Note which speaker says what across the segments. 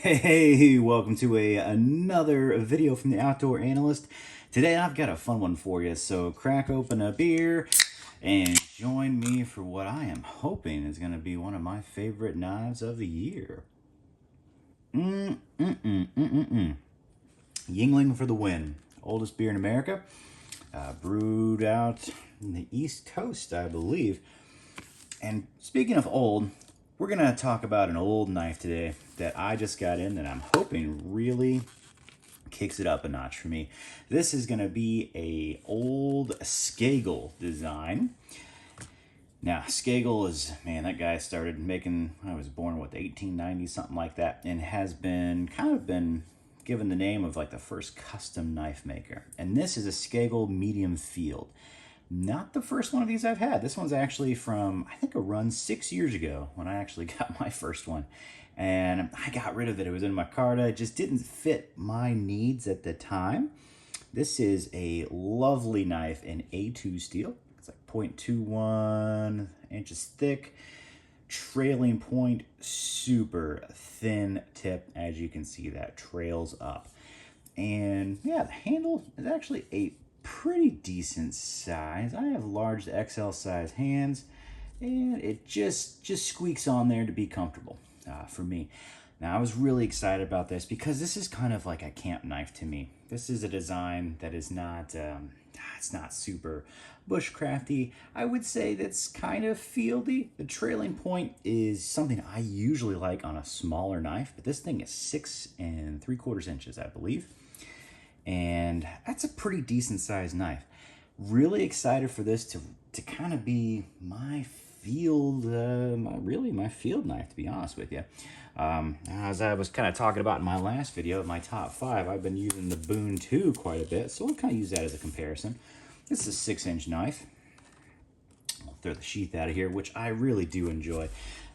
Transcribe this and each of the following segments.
Speaker 1: Hey, welcome to another video from the Outdoor Analyst. Today I've got a fun one for you, so crack open a beer and join me for what I am hoping is going to be one of my favorite knives of the year. Yingling for the win. Oldest beer in America, brewed out in the East Coast, I believe. And speaking of old, we're going to talk about an old knife today that I just got in that I'm hoping really kicks it up a notch for me. This is going to be a old Scagel design. Now, Scagel is, man, that guy started making, I was born, what, the 1890s, something like that, and has been given the name of like the first custom knife maker. And this is a Scagel medium field. Not the first one of these I've had. This one's actually from, I think, a run 6 years ago when I actually got my first one. And I got rid of it. It was in my Carta. It just didn't fit my needs at the time. This is a lovely knife in A2 steel. It's like 0.21 inches thick. Trailing point, super thin tip. As you can see, that trails up. And yeah, the handle is actually a pretty decent size. I have large to XL size hands, and it just squeaks on there to be comfortable for me. Now, I was really excited about this because this is kind of like a camp knife to me. This is a design that is not, it's not super bushcrafty. I would say that's kind of fieldy. The trailing point is something I usually like on a smaller knife, but this thing is 6 3/4 inches, I believe. And that's a pretty decent sized knife. Really excited for this to kind of be my field, my field knife, to be honest with you. As I was kind of talking about in my last video, my top 5, I've been using the Boone 2 quite a bit, so we'll kind of use that as a comparison. This is a 6-inch knife. I'll throw the sheath out of here, which I really do enjoy.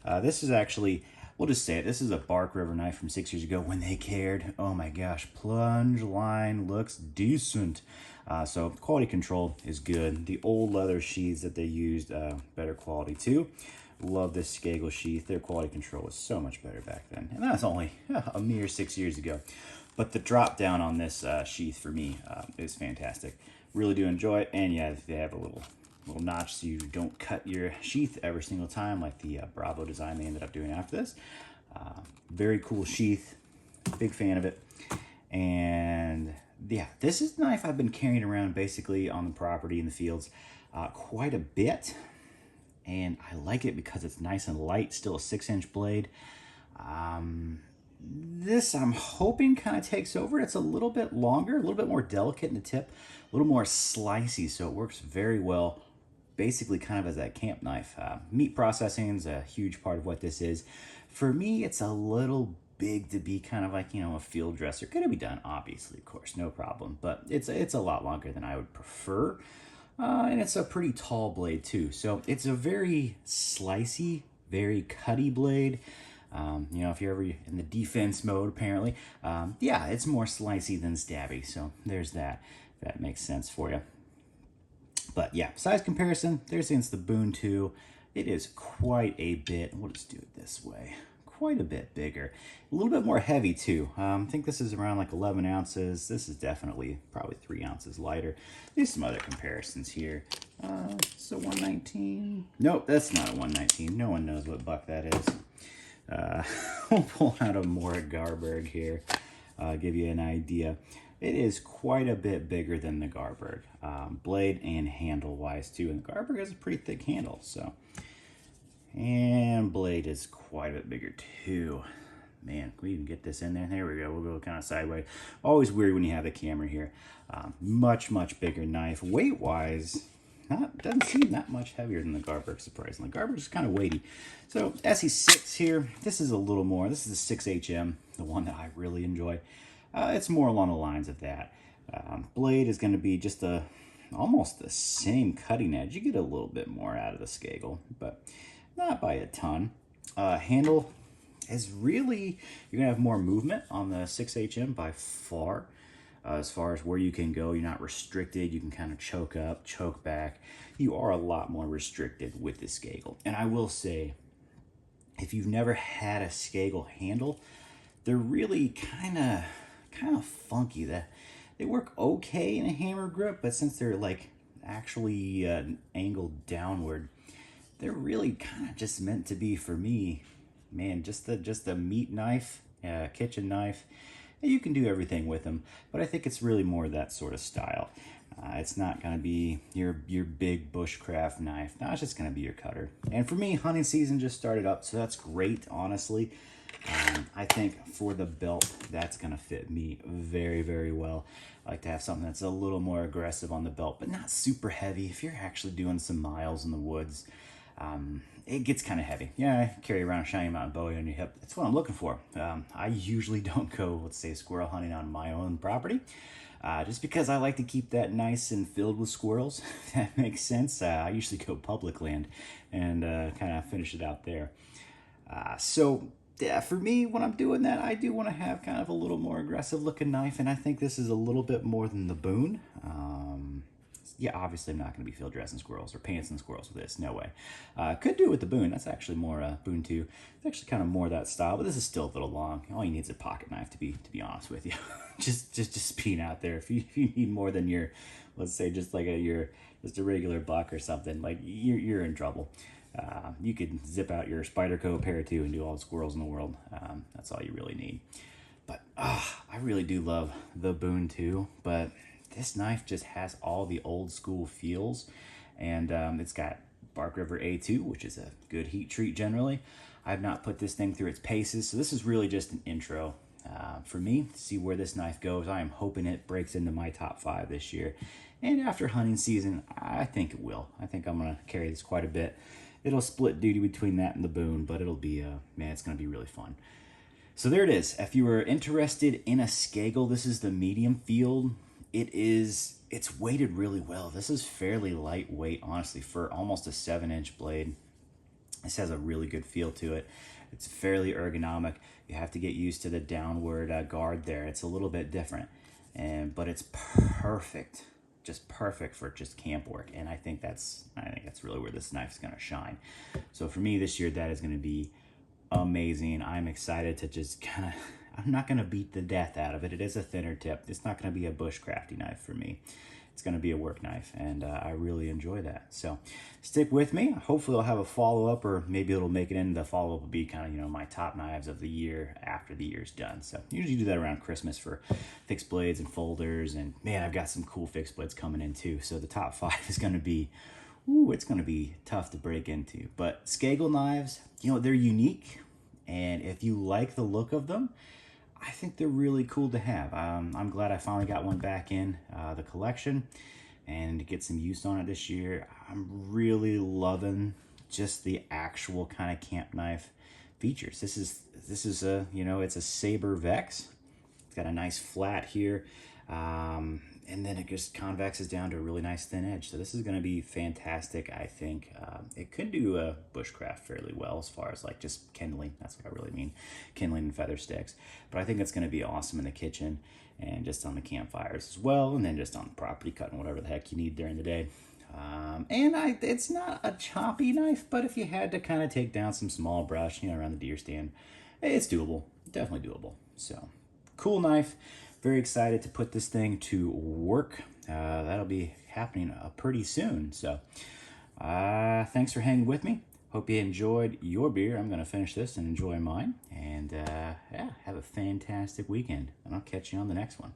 Speaker 1: This is actually, we'll just say it, this is a Bark River knife from 6 years ago when they cared. Oh my gosh, plunge line looks decent. So quality control is good. The old leather sheaths that they used, better quality too. Love this Scagel sheath. Their quality control was so much better back then. And that's only a mere 6 years ago. But the drop down on this sheath for me is fantastic. Really do enjoy it. And yeah, they have a little notch so you don't cut your sheath every single time like the Bravo design they ended up doing after this. Very cool sheath. Big fan of it. And yeah, this is a knife I've been carrying around basically on the property in the fields quite a bit. And I like it because it's nice and light, still a 6-inch blade. This I'm hoping kind of takes over. It's a little bit longer, a little bit more delicate in the tip, a little more slicey, so it works very well basically kind of as that camp knife. Meat processing is a huge part of what this is. For me, it's a little big to be kind of like, you know, a field dresser. Could it be done? Obviously, of course, no problem. But it's a lot longer than I would prefer. And it's a pretty tall blade too. So it's a very slicey, very cutty blade. You know, if you're ever in the defense mode, apparently, yeah, it's more slicey than stabby. So there's that. If that makes sense for you. But yeah, size comparison, there's against the Boone 2. It is quite a bit, we'll just do it this way, quite a bit bigger. A little bit more heavy too. I think this is around like 11 ounces. This is definitely probably 3 ounces lighter. There's some other comparisons here. So 119. Nope, that's not a 119. No one knows what buck that is. We'll pull out a more Garberg here. Give you an idea. It is quite a bit bigger than the Garberg, blade and handle wise too. And the Garberg has a pretty thick handle, so. And blade is quite a bit bigger too. Man, can we even get this in there? There we go. We'll go kind of sideways. Always weird when you have the camera here. Much bigger knife. Weight wise, doesn't seem that much heavier than the Garberg, surprisingly. The Garberg is kind of weighty. So SE6 here, this is a little more. This is a 6HM, the one that I really enjoy. It's more along the lines of that. Blade is going to be just almost the same cutting edge. You get a little bit more out of the Scagel, but not by a ton. Handle is really, you're going to have more movement on the 6HM by far. As far as where you can go, you're not restricted. You can kind of choke up, choke back. You are a lot more restricted with the Scagel. And I will say, if you've never had a Scagel handle, they're really kind of funky. They work okay in a hammer grip, but since they're like actually angled downward, they're really kind of just meant to be for me, man. Just a meat knife, kitchen knife. You can do everything with them, but I think it's really more that sort of style. It's not going to be your big bushcraft knife. No, it's just going to be your cutter. And for me, hunting season just started up, so that's great, honestly. I think for the belt, that's going to fit me very, very well. I like to have something that's a little more aggressive on the belt, but not super heavy. If you're actually doing some miles in the woods, it gets kind of heavy. Yeah, I carry around a Shiny Mountain Bowie on your hip. That's what I'm looking for. I usually don't go, let's say, squirrel hunting on my own property, just because I like to keep that nice and filled with squirrels, if that makes sense. I usually go public land and kind of finish it out there. So yeah, for me, when I'm doing that, I do want to have kind of a little more aggressive looking knife, and I think this is a little bit more than the Boone. Yeah, obviously I'm not going to be field dressing squirrels or pantsing squirrels with this, no way. Could do it with the Boone. That's actually more Boone 2. It's actually kind of more that style, but this is still a little long. All you need is a pocket knife, to be honest with you. just being out there. If you need more than your, let's say, just like just a regular buck or something, like you're in trouble. You could zip out your Spyderco Para 2 and do all the squirrels in the world. That's all you really need. But I really do love the Boone 2, but this knife just has all the old school feels, and it's got Bark River A2, which is a good heat treat generally. I've not put this thing through its paces, so this is really just an intro for me to see where this knife goes. I am hoping it breaks into my top 5 this year, and after hunting season, I think it will. I think I'm going to carry this quite a bit. It'll split duty between that and the Boone, but it'll be, man, it's going to be really fun. So there it is. If you were interested in a Scagel, this is the medium field. It's weighted really well. This is fairly lightweight, honestly, for almost a 7-inch blade. This has a really good feel to it. It's fairly ergonomic. You have to get used to the downward guard there. It's a little bit different, but it's perfect, just perfect for just camp work. And I think that's really where this knife's gonna shine. So for me this year, that is gonna be amazing. I'm excited to just I'm not going to beat the death out of it. It is a thinner tip. It's not going to be a bushcrafty knife for me. It's going to be a work knife, and I really enjoy that. So stick with me. Hopefully I'll have a follow-up, or maybe it'll make it into the follow-up will be kind of, my top knives of the year after the year's done. So usually do that around Christmas for fixed blades and folders, and man, I've got some cool fixed blades coming in too. So the top 5 is going to be, it's going to be tough to break into. But Scagel knives, they're unique, and if you like the look of them, I think they're really cool to have. I'm glad I finally got one back in the collection and to get some use on it this year. I'm really loving just the actual kind of camp knife features. This is a, it's a Saber Vex. It's got a nice flat here. And then it just convexes down to a really nice thin edge. So this is going to be fantastic, I think. It could do bushcraft fairly well as far as like just kindling. That's what I really mean, kindling and feather sticks. But I think it's going to be awesome in the kitchen and just on the campfires as well. And then just on the property, cutting whatever the heck you need during the day. It's not a choppy knife, but if you had to kind of take down some small brush, around the deer stand, it's doable. Definitely doable. So cool knife. Very excited to put this thing to work. That'll be happening pretty soon. So thanks for hanging with me. Hope you enjoyed your beer. I'm going to finish this and enjoy mine. And yeah, have a fantastic weekend. And I'll catch you on the next one.